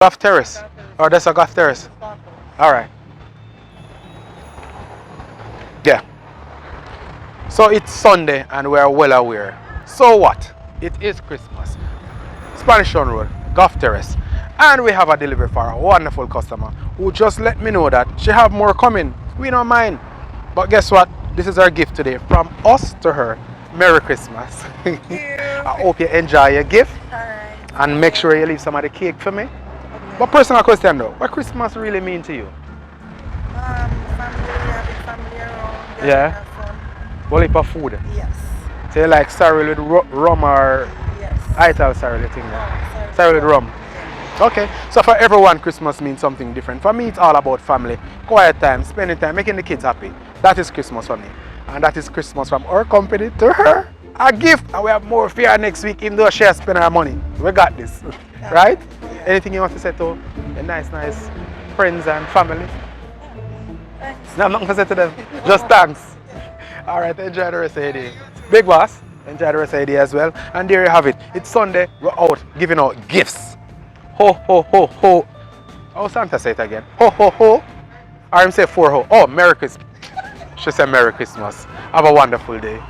Golf Terrace. Or that's a Golf Terrace. Alright. Yeah. So it's Sunday and we are well aware. So what? It is Christmas. Spanish Town Road, Golf Terrace. And we have a delivery for a wonderful customer who just let me know that she have more coming. We don't mind. But guess what? This is our gift today from us to her. Merry Christmas. I hope you enjoy your gift. Alright. And make sure you leave some of the cake for me. But personal question though, what Christmas really mean to you? Family, having family around. Yeah. Have fun. Well, heap of food. Yes. So you like sorrel with rum or Yes. ital sorrel thing there? Oh, Sorrel with rum. Okay, so for everyone Christmas means something different. For me it's all about family, quiet time, spending time, making the kids happy. That is Christmas for me. And that is Christmas from our company to her. A gift, and we have more for her next week even though she has spent her money. We got this. Right? Anything you want to say to your nice friends and family? Thanks. No, I'm not going to say to them. Just thanks. Alright, enjoy the rest of your day. Big boss, enjoy the rest of your day as well. And there you have it. It's Sunday. We're out giving out gifts. Ho, ho, ho, ho. Oh, Santa say it again. Ho, ho, ho. Or him say four ho. Oh, Merry Christmas. She said Merry Christmas. Have a wonderful day.